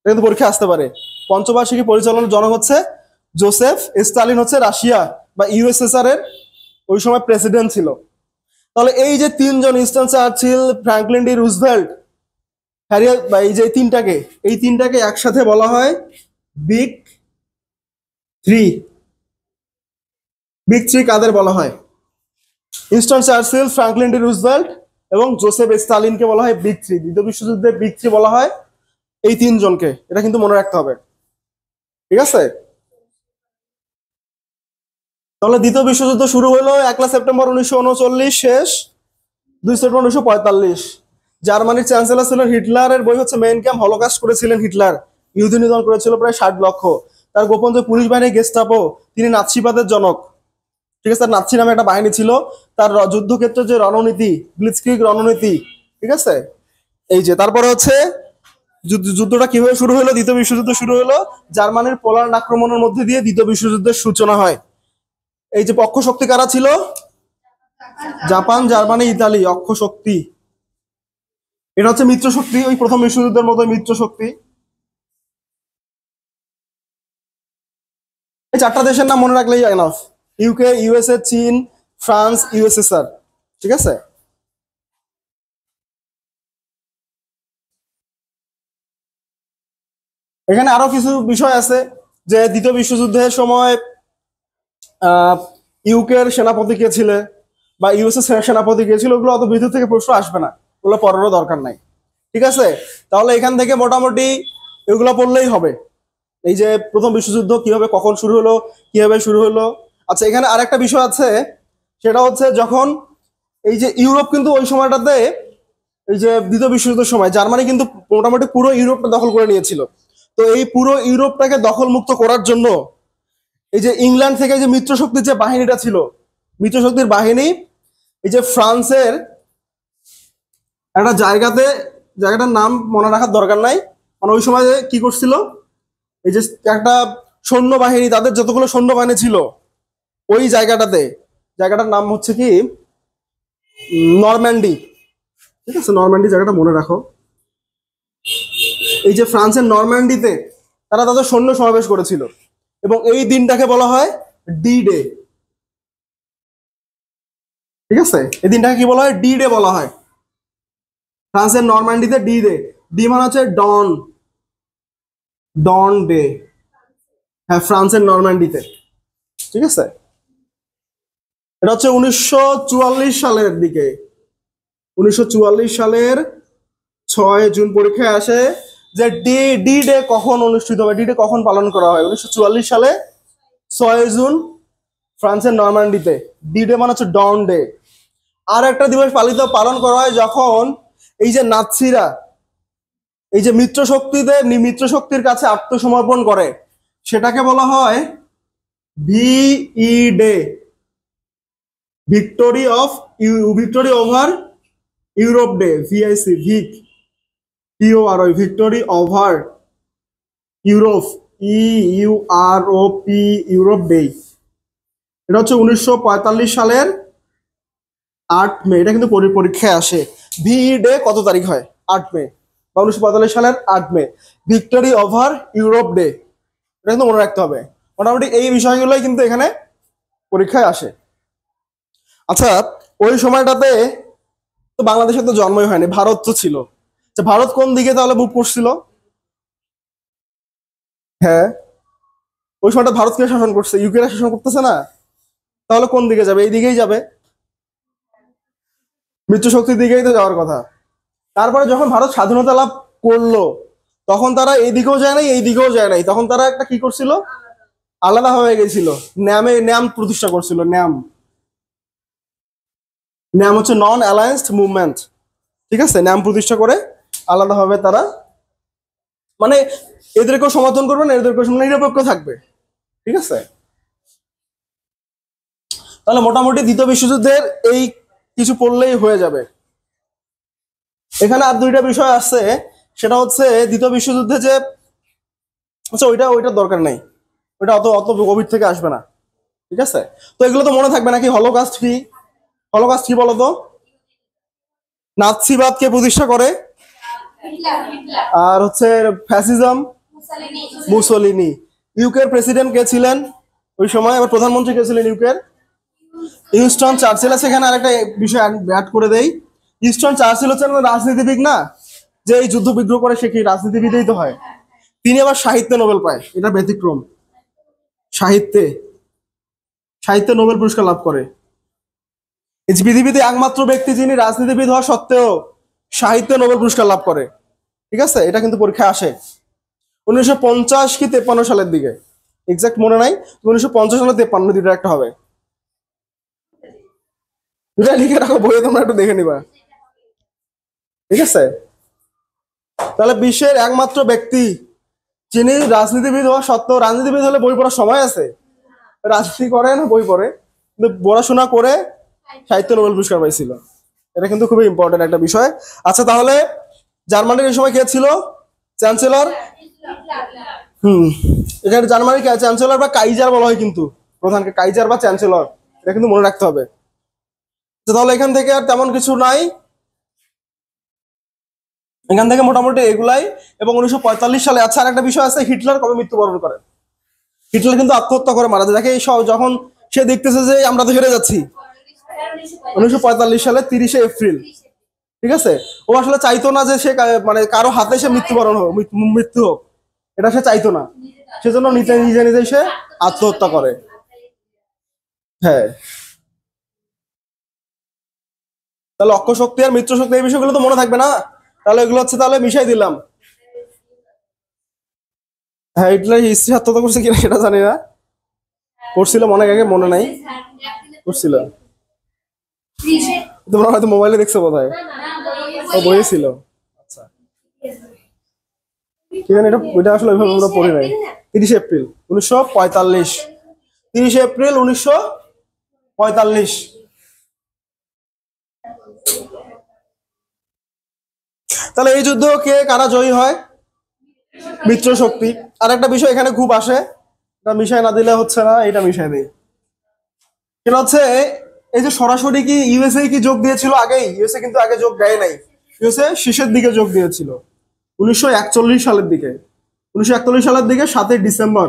এটা কিন্তু পরীক্ষা আসতে পারে। পঞ্চবার্ষিকী পরিচালনার জনক হচ্ছে জোসেফ স্টালিন, হচ্ছে রাশিয়া বা ইউএসএসআর এর ওই সময় প্রেসিডেন্ট ছিল। তাহলে এই যে তিনজন, Winston Churchill, Franklin D Roosevelt, Harrier বা এই যে এই তিনটাকে একসাথে বলা হয় বিগ থ্রি। বিগ থ্রি কাদের বলা হয়? Winston Churchill, Franklin D Roosevelt এবং জোসেফ স্টালিনকে বলা হয় বিগ থ্রি। দ্বিতীয় বিশ্বযুদ্ধে বিগ থ্রি বলা হয় এই তিনজনকে। এটা কিন্তু মনে রাখতে হবে, ঠিক আছে? তাহলে দ্বিতীয় বিশ্বযুদ্ধ শুরু হলো 1 সেপ্টেম্বর 1939, শেষ 2 সেপ্টেম্বর 1945। জার্মানির চ্যান্সেলর ছিলেন হিটলারের বই হচ্ছে মেইন ক্যাম্প। হলোকাস্ট করেছিলেন হিটলার, ইহুদি নিধন করেছিল প্রায় 60 লক্ষ। তার গোপন যে পুলিশ বাহিনী গেস্টাপো, তিনি নাৎসিবাদের জনক, ঠিক আছে? তার নাৎসি নামে একটা বাহিনী ছিল। তার যুদ্ধক্ষেত্রে যে রণনীতি, ব্লিটজক্রিগ রণনীতি, ঠিক আছে? এই যে তারপরে হচ্ছে যুদ্ধটা কিভাবে শুরু হলো? দ্বিতীয় বিশ্বযুদ্ধ শুরু হলো জার্মানির পোল্যান্ড আক্রমণের মধ্যে দিয়ে। দ্বিতীয় বিশ্বযুদ্ধের সূচনা হয়। এই যে পক্ষ শক্তি কারা ছিল? জাপান, জার্মানি, ইতালি অক্ষ শক্তি। এটা হচ্ছে মিত্র শক্তি, ওই প্রথম বিশ্বযুদ্ধের মতো মিত্র শক্তি। এই চারটা দেশের নাম মনে রাখলেই এনাফ: ইউকে, ইউএসএ, চীন, ফ্রান্স, ইউএসএসআর, ঠিক আছে? এখানে আরো কিছু বিষয় আছে যে দ্বিতীয় বিশ্বযুদ্ধের সময় ইউকের সেনাপতি কে ছিলেন বা ইউএসএ সেনাপতি কে ছিল, ওগুলো অত ভিতর থেকে প্রশ্ন আসবে না, ওগুলো পড়ারও দরকার নাই, ঠিক আছে? তাহলে এখান থেকে মোটামুটি এগুলো পড়লেই হবে। এই যে প্রথম বিশ্বযুদ্ধ কিভাবে, কখন শুরু হলো, কিভাবে শুরু হলো। আচ্ছা, এখানে আরেকটা বিষয় আছে, সেটা হচ্ছে যখন এই যে ইউরোপ কিন্তু ওই সময়টাতে, এই যে দ্বিতীয় বিশ্বযুদ্ধের সময় জার্মানি কিন্তু মোটামুটি পুরো ইউরোপটা দখল করে নিয়েছিল। তো এই পুরো ইউরোপটাকে দখল মুক্ত করার জন্য এই যে ইংল্যান্ড থেকে যে মিত্র শক্তির যে বাহিনীটা ছিল, মিত্র শক্তির বাহিনী এই যে ফ্রান্সের একটা জায়গাটার নাম মনে রাখার দরকার নাই, মানে ওই সময় কি করছিল, এই যে একটা সৈন্যবাহিনী, তাদের যতগুলো সৈন্যবাহিনী ছিল ওই জায়গাটার নাম হচ্ছে কি নরম্যান্ডি, ঠিক আছে? নরম্যান্ডি জায়গাটা মনে রাখো। এই যে ফ্রান্সের নরম্যান্ডিতে তারা তাদের সৈন্য সমাবেশ করেছিল, এবং এই দিনটাকে বলা হয় ডি ডে, ঠিক আছে? এই দিনটাকে কি বলা হয়? ডি ডে বলা হয়। ফ্রান্সের নরম্যান্ডিতে ডি ডে, ডি মানে হচ্ছে ডন, ডন ডে। হ্যাঁ, ফ্রান্সের নরম্যান্ডিতে, ঠিক আছে? এটা হচ্ছে 1944 সালের দিকে। 1944 সালের 6 জুন পরীক্ষায় আসে যে ডি ডে কখন অনুষ্ঠিত হবে, ডি ডে কখন পালন করা হয়? 1944 সালে 6 জুন ফ্রান্সের নরম্যান্ডিতে। ডি ডে মানে হচ্ছে ডন ডে। আর একটা দিবস পালন করা হয় যখন এই যে নাৎসিরা এই যে মিত্র শক্তির কাছে আত্মসমর্পণ করে, সেটাকে বলা হয় VE day, victory over Europe day, V I C, victory over Europe, U R O P, Europe day. এটা হচ্ছে 1945 সালের 8 মে। এটা কিন্তু পরীক্ষায় আসে। ভিই ডে কত তারিখ হয়? 8 মে, বা 1945 সালের 8 মে, ভিক্টোরি ওভার ইউরোপ ডে। এটা কিন্তু মনে রাখতে হবে। মোটামুটি এই বিষয়গুলোই কিন্তু এখানে পরীক্ষায় আসে। আচ্ছা, ওই সময়টাতে তো বাংলাদেশে তো জন্মই হয়নি, ভারত তো ছিল। আচ্ছা, ভারত কোন দিকে তাহলে মুভ করছিল? হ্যাঁ, ওই সময়টা ভারতকে শাসন করছে, ইউকেরা শাসন করতেছে না। তাহলে কোন দিকে যাবে? এই দিকেই যাবে, মিত্র শক্তির দিকেই তো যাওয়ার কথা। তারপরে যখন ভারত স্বাধীনতা লাভ করলো, তখন তারা এইদিকেও যায় নাই, এই দিকেও যায় নাই, তখন তারা একটা কি করছিল, আলাদা হয়ে গেছিল। ন্যাম প্রতিষ্ঠা করছিল। ন্যাম হচ্ছে নন অ্যালায়েন্সড মুভমেন্ট, ঠিক আছে? ন্যাম প্রতিষ্ঠা করে আলাদাভাবে তারা, মানে এদেরকেও সমর্থন করবে না, এদেরকেও নিরপেক্ষ থাকবে, ঠিক আছে? তাহলে মোটামুটি দ্বিতীয় বিশ্বযুদ্ধের এই কিছু পড়লেই হয়ে যাবে। এখানে আর দুইটা বিষয় আছে, সেটা হচ্ছে দ্বিতীয় বিশ্বযুদ্ধে যে, আচ্ছা ওইটা দরকার নাই, ওইটা অত অত গভীর থেকে আসবে না, ঠিক আছে? তো এগুলো তো মনে থাকবে নাকি? হলোকাস্ট কি বলতো? নাৎসিবাদকে প্রতিষ্ঠা করে, আর হচ্ছে ফ্যাসিজম, মুসোলিনি। ইউকের প্রেসিডেন্ট কে ছিলেন ওই সময়? আবার প্রধানমন্ত্রী কে ছিলেন ইউকের? Winston Churchill. আছে এখানে আরেকটা বিষয় অ্যাড করে দেই। উইনস্টন চার্চিল হচ্ছে রাজনীতিবিদ না, যে এই যুদ্ধ বিগ্রহ করে সে কি রাজনীতিবিদই তো হয়। তিনি আবার সাহিত্যে নোবেল পায়, এটা ব্যতিক্রম। সাহিত্যে সাহিত্যে নোবেল পুরস্কার লাভ করে। এই যে পৃথিবীতে একমাত্র ব্যক্তি যিনি রাজনীতিবিদ হওয়া সত্ত্বেও সাহিত্যে নোবেল পুরস্কার লাভ করে। ঠিক আছে, এটা কিন্তু পরীক্ষায় আসে 1950 কি 53 সালের দিকে, এক্সাক্ট মনে নাই। 1950 সালে 53, দুটো একটা হবে। দুটা লিখে রাখো বইয়ে, তোমরা একটু দেখে নিবা। ঠিক আছে, তাহলে বিশ্বের একমাত্র ব্যক্তি যিনি রাজনীতিবিদ হওয়া সত্ত্বেও, রাজনীতিবিদ হলে বই পড়ার সময় আছে, রাজনীতি করে না বই পড়ে, কিন্তু পড়াশোনা করে সাহিত্য নোবেল পুরস্কার পাইছিল। এটা কিন্তু খুবই ইম্পর্টেন্ট একটা বিষয়। আচ্ছা, তাহলে জার্মানির এই সময় কে ছিল চ্যান্সেলর? এখানে জার্মানির চ্যান্সেলর বা কাইজার বলা হয়, কিন্তু প্রধানকে কাইজার বা চ্যান্সেলর, এটা কিন্তু মনে রাখতে হবে। তাহলে এখান থেকে আর তেমন কিছু নাই, এখান থেকে মোটামুটি এগুলাই। এবং 1945 সালে, আচ্ছা আর একটা বিষয় আছে, হিটলার কবে মৃত্যুবরণ করেন? হিটলার কিন্তু আত্মহত্যা করে মারা যায়। দেখে যখন সে দেখতেছে যে আমরা তো হেরে যাচ্ছি, 1945 সালে 30 এপ্রিল। ঠিক আছে, ও আসলে চাইতো না যে সে মানে কারো হাতে সে মৃত্যুবরণ হোক, মৃত্যু হোক, এটা সে চাইতো না। সেজন্য নিজে নিজে নিজে সে আত্মহত্যা করে। হ্যাঁ, তাহলে অক্ষ শক্তি আর মিত্র শক্তি এই বিষয়গুলো তো মনে থাকবে না, তাহলে এগুলো হচ্ছে তাহলে মিশাই দিলাম। হ্যাঁ, হিটলার হিস্ট্রি আত্মহত্যা করছে কিনা সেটা জানি না, করছিল অনেক আগে, মনে নাই করছিল। তোমরা হয়তো মোবাইলে দেখছো বোধহয়, ও বইয়ে ছিল। আচ্ছা, ঠিক আছে, এটা আসলে ওইভাবে আমরা পড়ি নাই। 30 এপ্রিল 1945, 30 এপ্রিল 1945। তাহলে এই যুদ্ধ কে কারা জয়ী হয়? মিত্র শক্তি। আর একটা বিষয় এখানে খুব আসে, এটা মিশাই না দিলে হচ্ছে না, এটা মিশাই দেয়। সেটা হচ্ছে এই যে সরাসরি কি ইউএসএ কি যোগ দিয়েছিল আগেই? ইউএসএ কিন্তু আগে যোগ দেয় নাই, ইউএসএ শেষের দিকে যোগ দিয়েছিল 1941 সালের দিকে। 1941 সালের দিকে 7 ডিসেম্বর,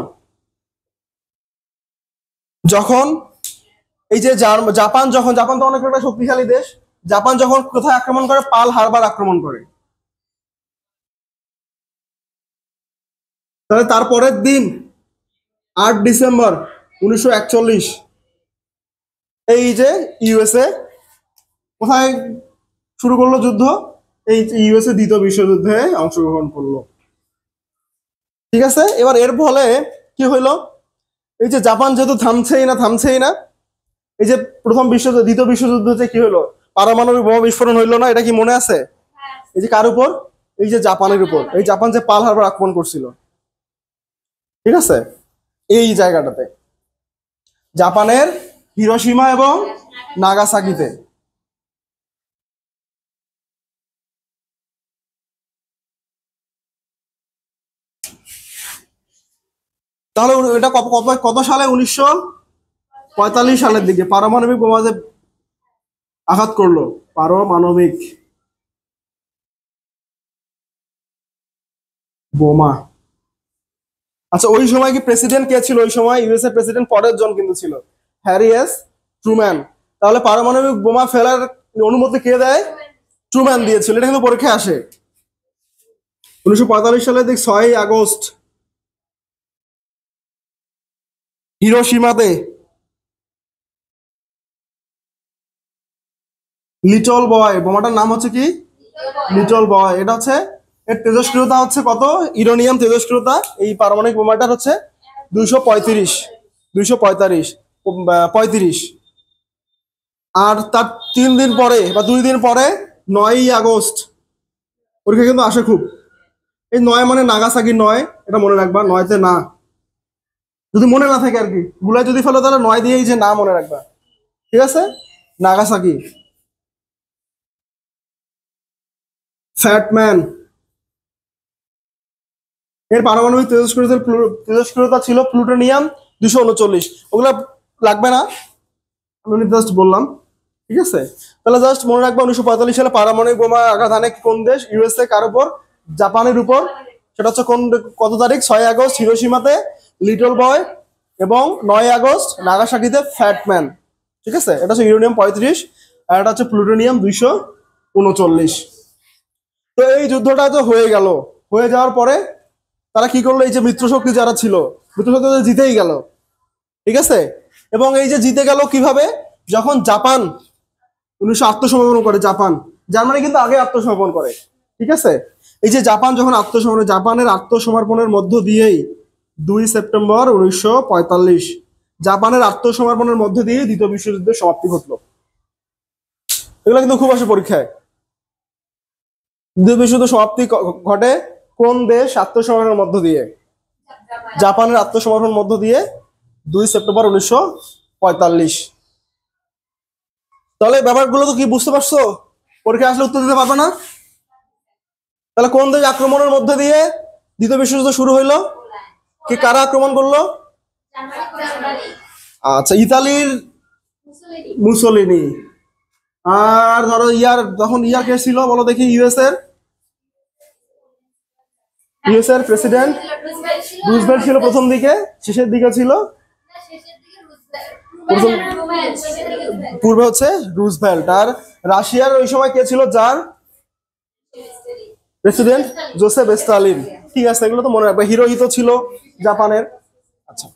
যখন এই যে জাপান, জাপান তো অনেক একটা শক্তিশালী দেশ, জাপান যখন কোথায় আক্রমণ করে? পার্ল হারবার আক্রমণ করে। তাহলে তারপরের দিন 8 ডিসেম্বর 1941, এই যে ইউএসএ কোথায় শুরু করলো যুদ্ধ? এই ইউএসএ দ্বিতীয় বিশ্বযুদ্ধে অংশগ্রহণ করলো। ঠিক আছে, এবার এর ফলে কি হইলো? এই যে জাপান যেহেতু থামছেই না, এই যে প্রথম বিশ্বযুদ্ধ, দ্বিতীয় বিশ্বযুদ্ধ যে কি হলো? পারমাণবিক বোমা বিস্ফোরণ হইলো না? এটা কি মনে আছে? এই যে কার উপর? এই যে জাপানের উপর। এই জাপান যে পার্ল হারবার আক্রমণ করছিল, ঠিক আছে, এই জায়গাটাতে, জাপানের হিরোশিমা এবং নাগাসাকিতে। তাহলে এটা কত কত কত সালে? 1945 সালের দিকে পারমাণবিক বোমা যে আঘাত করলো, পারমাণবিক বোমা। আচ্ছা, ওই সময় কি প্রেসিডেন্ট কে ছিল? ওই সময় ইউএসএ প্রেসিডেন্ট পরের জন কিন্তু ছিল হ্যারি এস ট্রুম্যান। তাহলে পারমাণবিক বোমা ফেলার অনুমতি কে দেয়? ট্রুম্যান দিয়েছিল। এটা কিন্তু পরীক্ষায় আসে। 1945 সালের 6 আগস্ট হিরোশিমাতে লিটল বয়, বোমাটার নাম হচ্ছে কি? Little boy. এটা হচ্ছে, এর তেজস্ক্রিয়তা হচ্ছে কত? ইউরেনিয়াম তেজস্ক্রিয়তা এই পারমাণবিক বোমাটার হচ্ছে 235, 35। আর তার 3 দিন পরে বা 2 দিন পরে 9 আগস্ট, পরীক্ষা কিন্তু আসে খুব। এই 9 মানে নাগাসাকি 9, এটা মনে রাখবা। 9তে না, যদি মনে না থাকে আর কি, গুলাই যদি ফেলো তাহলে 9 দিয়ে এই যে না মনে রাখবা। ঠিক আছে, নাগাসাকি। ফ্যাটম্যান, এর পারমাণবিক তেজস্ক্রিয়তা ছিল প্লুটোনিয়াম 239। ওগুলা লাগবে না, আমি জাস্ট বললাম। ঠিক আছে, তাহলে জাস্ট মনে রাখবো 1945 সালে পারমাণবিক বোমা আঘাত হানে কোন দেশ? ইউএসএ। কার উপর? জাপানের উপর। সেটা হচ্ছে কত তারিখ? 6 আগস্ট হিরোশিমাতে লিটল বয়, এবং 9 আগস্ট নাগাসাকিতে ফ্যাটম্যান। ঠিক আছে, এটা হচ্ছে ইউরেনিয়াম 35 আর এটা হচ্ছে প্লুটোনিয়াম 239। তো এই যুদ্ধটা তো হয়ে গেল, হয়ে যাওয়ার পরে তারা কি করলো, এই যে মিত্রশক্তি যারা ছিল, মিত্রশক্তি তো জিতেই গেল, ঠিক আছে। এবং এই যে জিতে গেল কিভাবে, যখন জাপান 1900 আত্মসমর্পণ করে, জাপান, জার্মানি কিন্তু আগে আত্মসমর্পণ করে, ঠিক আছে। এই যে জাপান যখন আত্মসমর্পণ, জাপানের আত্মসমর্পণের মধ্য দিয়েই 2 সেপ্টেম্বর 1945 জাপানের আত্মসমর্পণের মধ্য দিয়ে দ্বিতীয় বিশ্বযুদ্ধের সমাপ্তি ঘটলো। এগুলো কিন্তু খুব আসে পরীক্ষায়। দ্বিতীয় বিশ্বযুদ্ধ সমাপ্তি ঘটে কোন দেশ আত্মসমর্পণের মধ্য দিয়ে? জাপানের আত্মসমর্পণের মধ্য দিয়ে 2 সেপ্টেম্বর 1945। তাহলে ব্যাপারগুলো তো কি বুঝতে পারছো? পরীক্ষা আসলে উত্তর দিতে পারবে না। তাহলে কোন দেশ আক্রমণের মধ্যে দিয়ে দ্বিতীয় বিশ্বযুদ্ধ শুরু হইলো? কি কারা আক্রমণ করলো? আচ্ছা, ইতালির মুসোলিনি। আর ধরো তখন কে ছিল বলো দেখি? ইউএস এর প্রেসিডেন্ট রুজভেল্ট ছিল প্রথম দিকে, শেষের দিকে ছিল প্রথম, পূর্বে হচ্ছে রুজভেল্ট। আর রাশিয়ার ওই সময় কে ছিল যার প্রেসিডেন্ট? Joseph Stalin. ঠিক আছে, এগুলো তো মনে রাখবে। হিরোহিতো ছিল জাপানের। আচ্ছা,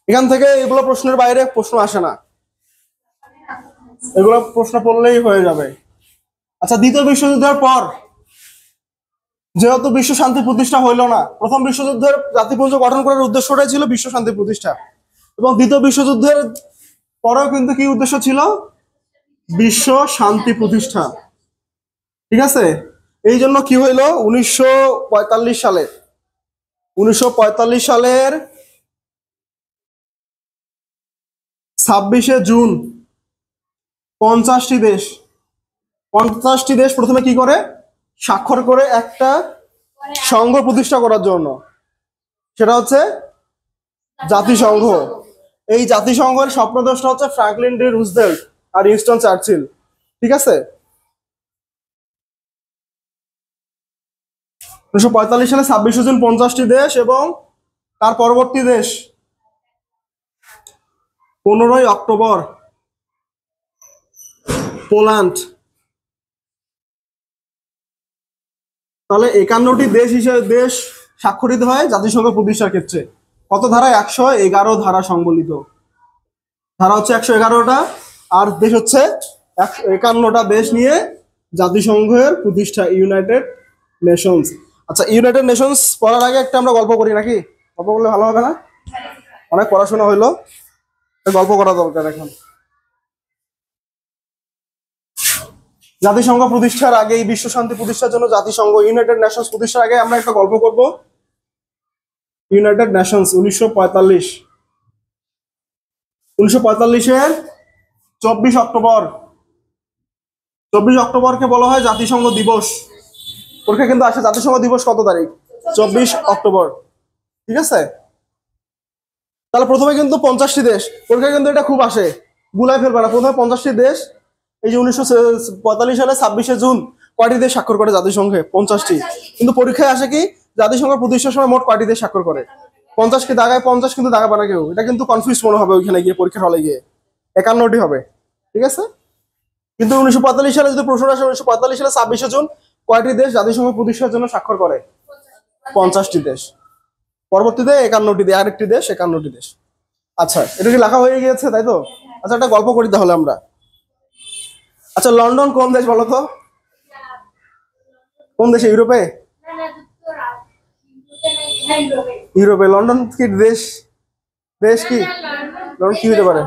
এখান থেকে এগুলো প্রশ্নের বাইরে প্রশ্ন আসে না, এগুলো প্রশ্ন পড়লেই হয়ে যাবে। আচ্ছা, দ্বিতীয় বিশ্বযুদ্ধের পর যেহেতু বিশ্ব শান্তি প্রতিষ্ঠা হইল না, প্রথম বিশ্বযুদ্ধের জাতিপুঞ্জ গঠন করার উদ্দেশ্যটাই ছিল বিশ্ব শান্তি প্রতিষ্ঠা, এবং দ্বিতীয় বিশ্বযুদ্ধের পরেও কিন্তু কি উদ্দেশ্য ছিল? বিশ্ব শান্তি প্রতিষ্ঠা, ঠিক আছে। এই জন্য কি হইল 1945 সালে, 1945 সালের 26শে জুন 50টি দেশ প্রথমে কি করে, স্বাক্ষর করে একটা সংঘ প্রতিষ্ঠা করার জন্য, সেটা হচ্ছে জাতিসংঘ। এই জাতিসংঘের স্বপ্নদ্রষ্টা হচ্ছে ফ্রাঙ্কলিন ডি রুজভেল্ট আর উইনস্টন চার্চিল, ঠিক আছে। 1945 সালে 26শে জুন 50টি দেশ, এবং তার পরবর্তী দেশ 15ই অক্টোবর পোল্যান্ড। তাহলে 51টি দেশ স্বাক্ষরিত হয় জাতিসংঘ প্রতিষ্ঠার ক্ষেত্রে। কত ধারা? 111 ধারা সংবলিত। ধারা হচ্ছে 111টা, আর দেশ হচ্ছে 51টা দেশ নিয়ে জাতিসংঘের প্রতিষ্ঠা, ইউনাইটেড নেশনস। আচ্ছা, ইউনাইটেড নেশনস পড়ার আগে একটা আমরা গল্প করি নাকি? গল্প করলে ভালো হবে না? অনেক পড়াশোনা হইলো, গল্প করা দরকার এখন। জাতিসংঘ প্রতিষ্ঠার আগে, এই বিশ্ব শান্তি প্রতিষ্ঠার জন্য জাতিসংঘ, ইউনাইটেড নেশনস প্রতিষ্ঠার আগে আমরা একটা গল্প করব। ইউনাইটেড নেশনস 1945, 1945-এর 24 অক্টোবর, 24 অক্টোবরকে বলা হয় জাতিসংঘ দিবস। পরীক্ষা কিন্তু আসে, জাতিসংঘ দিবস কত তারিখ? 24 অক্টোবর, ঠিক আছে। তাহলে প্রথমে কিন্তু 50টি দেশ, পরীক্ষা কিন্তু এটা খুব আসে, গুলাই ফেলবে না। প্রথমে 50টি দেশ, এই যে 1945 সালে 26শে জুন কয়টি দেশ স্বাক্ষর করে জাতিসংঘে? 50টি। কিন্তু পরীক্ষায় আসে কি, জাতিসংঘ প্রতিষ্ঠার সময় মোট কয়টি দেশ স্বাক্ষর করে? 50 কি দাগায়? 50 কিন্তু দাগাবে না কেউ, এটা কিন্তু কনফিউজ মনে হবে ওইখানে গিয়ে, পরীক্ষার হলে গিয়ে 51টি হবে, ঠিক আছে। কিন্তু 1945 সালে যদি প্রশ্ন আসে, 1945 সালে 26শে জুন কয়টি দেশ জাতিসংঘ প্রতিষ্ঠার জন্য স্বাক্ষর করে? 50টি দেশ। পরবর্তীতে 51টি দেশ, আরেকটি দেশ, 51টি দেশ। আচ্ছা, এটা কি লেখা হয়ে গিয়েছে, তাই তো? আচ্ছা, একটা গল্প করি তাহলে আমরা। আচ্ছা, লন্ডন কোন দেশ বলো তো? কোন দেশে? ইউরোপে? ইউরোপে। লন্ডন কি দেশ? দেশ কি? লন্ডন কি হতে পারে?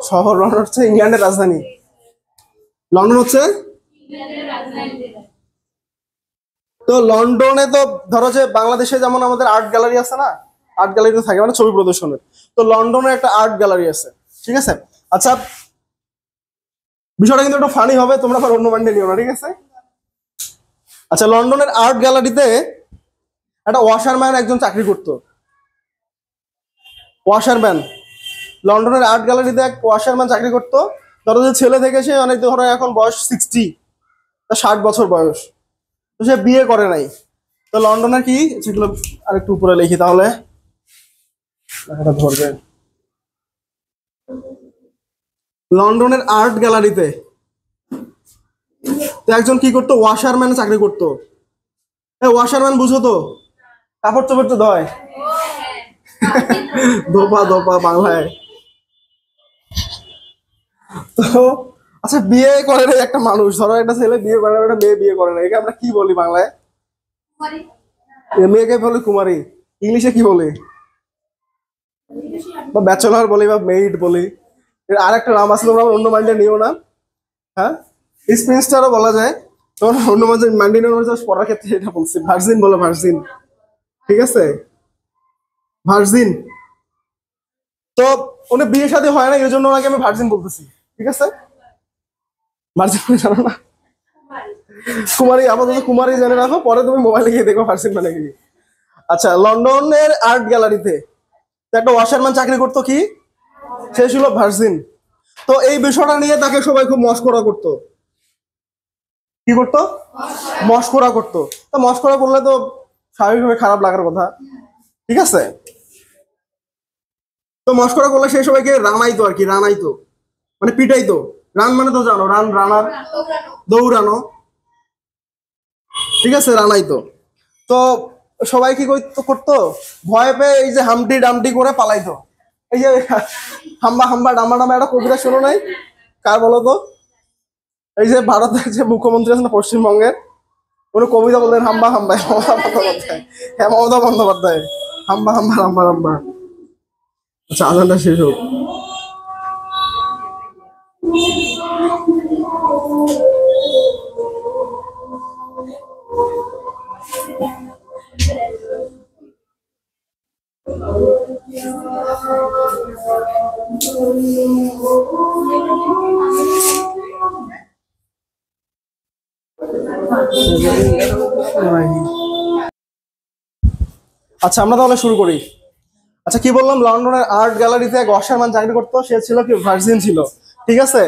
শহর। লন্ডন হচ্ছে ইংল্যান্ডের রাজধানী। লন্ডন হচ্ছে, তো লন্ডনে তো ধরো যে বাংলাদেশে যেমন আমাদের আর্ট গ্যালারি আছে না, আর্ট গ্যালারি তো থাকে মানে ছবি প্রদর্শনের, তো লন্ডনে একটা আর্ট গ্যালারি আছে, ঠিক আছে। আচ্ছা, বিষয়টা কিন্তু একটু ফানি হবে, তোমরা আবার অন্য মাইন্ডে নিও না, ঠিক আছে। আচ্ছা, লন্ডনের আর্ট গ্যালারিতে একটা ওয়াশারম্যান একজন চাকরি করতো। ওয়াশারম্যান, লন্ডনের আর্ট গ্যালারিতে এক ওয়াশারম্যান চাকরি করতো। ধরো যে ছেলে থেকে সে অনেক, ধরো এখন বয়স 60, 60 বছর বয়স, তো সে বিয়ে করে নাই। তো লন্ডনের কি, সেগুলো আরেকটু উপরে লিখি তাহলে ধরবে। লন্ডনের আর্ট গ্যালারিতে তো একজন কি করতো, ওয়াশারম্যান চাকরি করতো। হ্যাঁ ওয়াশারম্যান বুঝো তো, কাপড় চোপড় তো ধয়। ধোপা ধোপা বাংলায়। তো আচ্ছা বিয়ে করে না একটা মানুষ, ধরো একটা ছেলে বিয়ে করে না, একটা মেয়ে বিয়ে করে না, একে আমরা কি বলি বাংলায়? মেয়েকে বলি কুমারী। ইংলিশে কি বলি? বা ব্যাচেলর বলি বা মেইড বলি। এর আর একটা নাম আছে, তোমরা অন্য মাইন্ডে নিও না। হ্যাঁ, স্প্রিংস্টারও বলা যায়। তোমরা অন্য মাইন্ডে নিও না, just পড়ার ক্ষেত্রে এটা বলছি, ভার্জিন বলো, ভার্জিন। ঠিক আছে, ভার্জিন। তো উনি বিয়ে শাদী হয় না, এর জন্য ওনাকে আমি ভার্জিন বলতেছি। ঠিক আছে, ভার্জিন মানে জানো না? কুমারী, আপাতত কুমারী জেনে রাখো, পরে তুমি মোবাইলে গিয়ে দেখো ভার্জিন মানে কি। আচ্ছা, লন্ডনের আর্ট গ্যালারিতে একটা ওয়াশারম্যান চাকরি করতো, কি সে ছিল ভার্জিন। তো এই বিষয়টা নিয়ে তাকে সবাই খুব মস্করা করতো। কি করতো? মস্করা করতো। তো মস্করা করলে তো স্বাভাবিকভাবে খারাপ লাগার কথা। ঠিক আছে, তো মস্করা করলে সে সবাইকে রানাইতো আর কি, রানাইতো মানে পিটাইতো। রান মানে তো জানো, রান, রানার, দৌড়ানো। ঠিক আছে, রানাইতো। তো সবাই কি করতো, ভয় পেয়ে এই যে হামটি ডামটি করে পালাইতো। এই যে হাম্বা হাম্বা ডাম্বা ডাম্বা, একটা কবিতা শোনো নাই? কার বলো তো? এই যে ভারতের যে মুখ্যমন্ত্রী আছেন পশ্চিমবঙ্গের, উনি কবিতা বললেন হাম্বা হাম্বা, মমতা বন্দ্যোপাধ্যায়। হ্যাঁ, মমতা বন্দ্যোপাধ্যায়। হাম্বা হাম্বা হাম্বা হাম্বা। আচ্ছা, আজানটা শেষ হোক। আচ্ছা, আমরা তাহলে শুরু করি। আচ্ছা, কি বললাম, লন্ডনের আর্ট গ্যালারিতে এক অসারমান চাকরি করতো, সে ছিল কি, ভার্জিন ছিল। ঠিক আছে,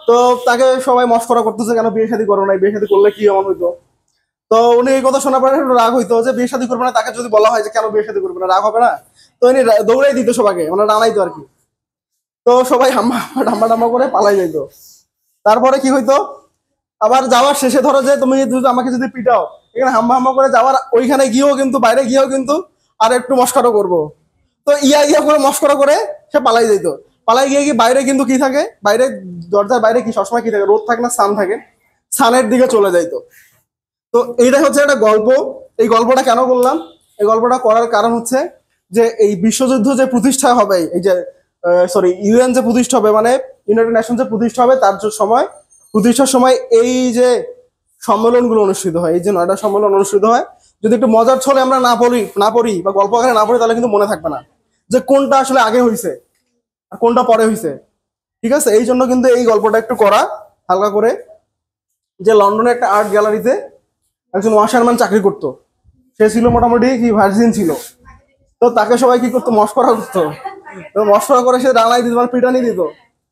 তো তাকে সবাই মস্করা করতেছে, কেন বিয়ে শাদী করো না, বিয়ে শাদী করলে কি এমন হইতো। তো উনি এই কথা শোনার পরে একটু রাগ হইতো যে বিয়ে শাদী করবে না, তাকে যদি বলা হয় যে কেন বিয়ে শাদী করবে না, রাগ হবে না? তো উনি দৌড়াই দিত সবাইকে, মানে রানাইতো আর কি। তো সবাই হাম্বা হাম্বা ডাম্বা ডাম্বা করে পালাই যাইতো। তারপরে কি হইতো, আবার যাওয়ার শেষে ধরো যে তুমি যদি আমাকে যদি পিটাও, এখানে হাম্বা হাম্বা করে যাওয়ার ওইখানে গিয়েও কিন্তু, বাইরে গিয়েও কিন্তু আর একটু মস্করা করবো। তো ইয়া ইয়া করে মস্করা করে সে পালাই যেত। পালাই গিয়ে কি বাইরে কিন্তু কি থাকে, বাইরে দরজার বাইরে কি সবসময় কি থাকে, রোদ থাকে না সান থাকে, সানের দিকে চলে যাইতো। তো এইটা হচ্ছে একটা গল্প। এই গল্পটা কেন বললাম, এই গল্পটা করার কারণ হচ্ছে যে এই বিশ্বযুদ্ধ যে প্রতিষ্ঠা হবে, এই যে সরি ইউএন যে প্রতিষ্ঠা হবে, মানে ইউনাইটেড নেশন যে প্রতিষ্ঠা হবে, তার যে সময়, প্রতিষ্ঠার সময় এই যে সম্মেলনগুলো অনুষ্ঠিত হয়, এই যে 9টা সম্মেলন অনুষ্ঠিত হয়, যদি একটু মজার ছলে আমরা না পড়ি বা গল্প আকারে না পড়ি, তাহলে কিন্তু মনে থাকবে না যে কোনটা আসলে আগে হয়েছে আর কোনটা পরে হয়েছে। ঠিক আছে, এই জন্য কিন্তু এই গল্পটা একটু করা হালকা করে, যে লন্ডনে একটা আর্ট গ্যালারিতে একজন ওয়াশারম্যান চাকরি করতো, সে ছিল মোটামুটি কি, ভার্জিন ছিল। তো তাকে সবাই কি করতো, মস্করা করতো। তো মস্করা করে সে রানাই দিত, মানে পিটানি দিত।